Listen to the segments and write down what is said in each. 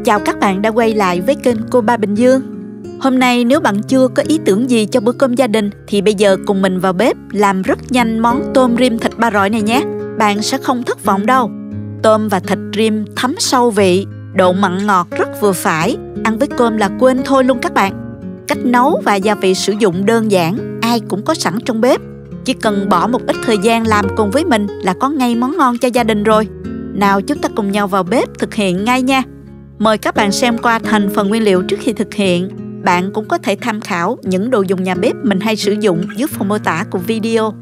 Chào các bạn đã quay lại với kênh Cô Ba Bình Dương. Hôm nay nếu bạn chưa có ý tưởng gì cho bữa cơm gia đình thì bây giờ cùng mình vào bếp làm rất nhanh món tôm rim thịt ba rọi này nhé. Bạn sẽ không thất vọng đâu. Tôm và thịt rim thấm sâu vị, độ mặn ngọt rất vừa phải. Ăn với cơm là quên thôi luôn các bạn. Cách nấu và gia vị sử dụng đơn giản, ai cũng có sẵn trong bếp. Chỉ cần bỏ một ít thời gian làm cùng với mình là có ngay món ngon cho gia đình rồi. Nào chúng ta cùng nhau vào bếp thực hiện ngay nha. Mời các bạn xem qua thành phần nguyên liệu trước khi thực hiện. Bạn cũng có thể tham khảo những đồ dùng nhà bếp mình hay sử dụng dưới phần mô tả của video.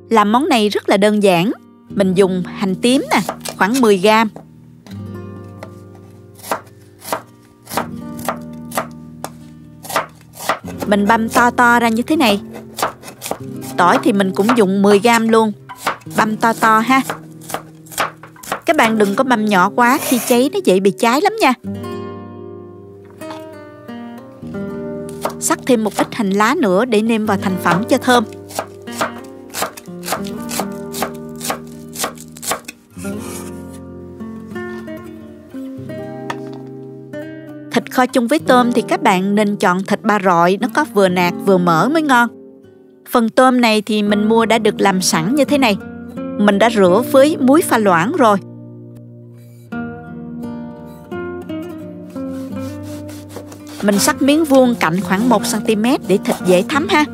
Làm món này rất là đơn giản. Mình dùng hành tím nè, khoảng 10g. Mình băm to ra như thế này. Tỏi thì mình cũng dùng 10g luôn. Băm to ha. Các bạn đừng có băm nhỏ quá, khi cháy nó dễ bị cháy lắm nha. Xắt thêm một ít hành lá nữa để nêm vào thành phẩm cho thơm. Thịt kho chung với tôm thì các bạn nên chọn thịt ba rọi, nó có vừa nạc vừa mỡ mới ngon. Phần tôm này thì mình mua đã được làm sẵn như thế này. Mình đã rửa với muối pha loãng rồi. Mình cắt miếng vuông cạnh khoảng 1cm để thịt dễ thấm ha.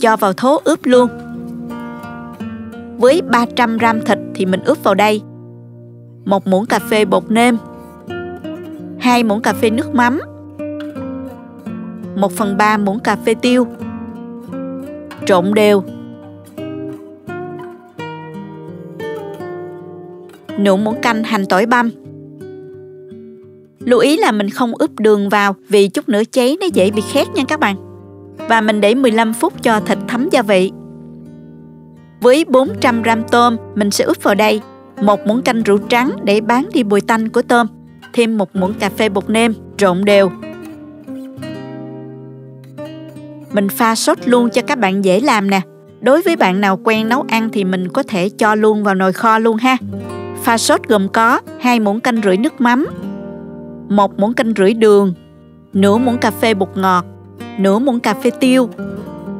Cho vào thố ướp luôn. Với 300g thịt thì mình ướp vào đây 1 muỗng cà phê bột nêm, 2 muỗng cà phê nước mắm, 1/3 muỗng cà phê tiêu. Trộn đều. Nửa muỗng canh hành tỏi băm. Lưu ý là mình không ướp đường vào vì chút nữa cháy nó dễ bị khét nha các bạn. Và mình để 15 phút cho thịt thấm gia vị. Với 400g tôm, mình sẽ ướp vào đây 1 muỗng canh rượu trắng để bán đi mùi tanh của tôm, thêm 1 muỗng cà phê bột nêm, trộn đều. Mình pha sốt luôn cho các bạn dễ làm nè. Đối với bạn nào quen nấu ăn thì mình có thể cho luôn vào nồi kho luôn ha. Pha sốt gồm có 2 muỗng canh rưỡi nước mắm, 1 muỗng canh rưỡi đường, nửa muỗng cà phê bột ngọt, nửa muỗng cà phê tiêu,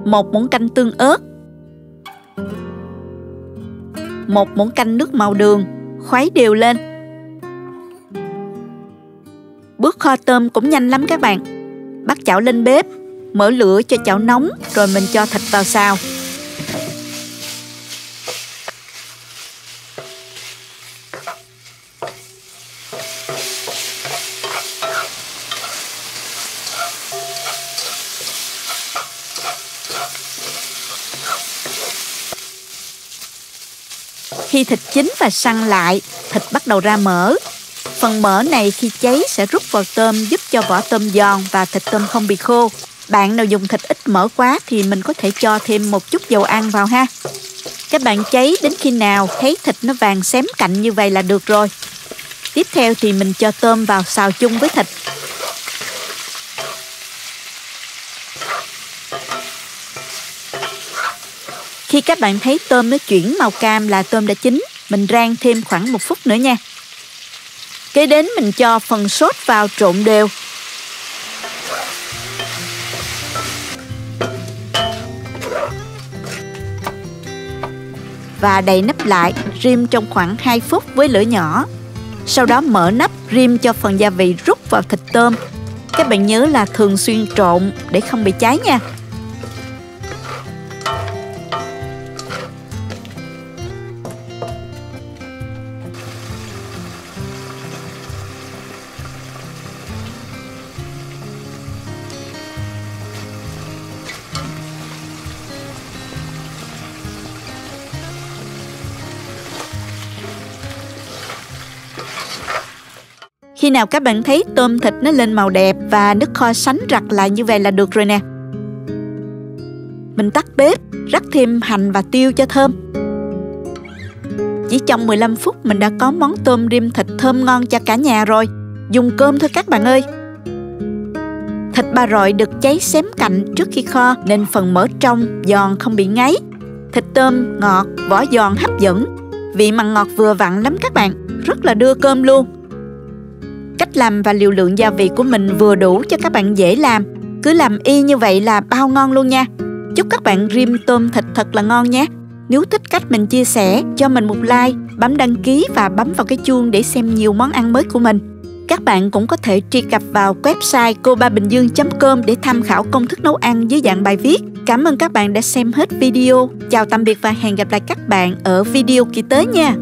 1 muỗng canh tương ớt, 1 muỗng canh nước màu đường, khuấy đều lên. Bước kho tôm cũng nhanh lắm các bạn. Bắt chảo lên bếp, mở lửa cho chảo nóng rồi mình cho thịt vào xào. Khi thịt chín và săn lại, thịt bắt đầu ra mỡ. Phần mỡ này khi cháy sẽ rút vào tôm giúp cho vỏ tôm giòn và thịt tôm không bị khô. Bạn nào dùng thịt ít mỡ quá thì mình có thể cho thêm một chút dầu ăn vào ha. Các bạn cháy đến khi nào thấy thịt nó vàng xém cạnh như vậy là được rồi. Tiếp theo thì mình cho tôm vào xào chung với thịt. Khi các bạn thấy tôm nó chuyển màu cam là tôm đã chín. Mình rang thêm khoảng 1 phút nữa nha. Kế đến mình cho phần sốt vào trộn đều. Và đậy nắp lại, rim trong khoảng 2 phút với lửa nhỏ. Sau đó mở nắp, rim cho phần gia vị rút vào thịt tôm. Các bạn nhớ là thường xuyên trộn để không bị cháy nha. Khi nào các bạn thấy tôm thịt nó lên màu đẹp và nước kho sánh rặt lại như vậy là được rồi nè. Mình tắt bếp, rắc thêm hành và tiêu cho thơm. Chỉ trong 15 phút mình đã có món tôm rim thịt thơm ngon cho cả nhà rồi. Dùng cơm thôi các bạn ơi. Thịt ba rọi được cháy xém cạnh trước khi kho nên phần mỡ trong, giòn không bị ngấy. Thịt tôm ngọt, vỏ giòn hấp dẫn. Vị mặn ngọt vừa vặn lắm các bạn, rất là đưa cơm luôn. Cách làm và liều lượng gia vị của mình vừa đủ cho các bạn dễ làm. Cứ làm y như vậy là bao ngon luôn nha. Chúc các bạn rim tôm thịt thật là ngon nhé. Nếu thích cách mình chia sẻ, cho mình một like, bấm đăng ký và bấm vào cái chuông để xem nhiều món ăn mới của mình. Các bạn cũng có thể truy cập vào website cobabinhdương.com để tham khảo công thức nấu ăn dưới dạng bài viết. Cảm ơn các bạn đã xem hết video. Chào tạm biệt và hẹn gặp lại các bạn ở video kỳ tới nha.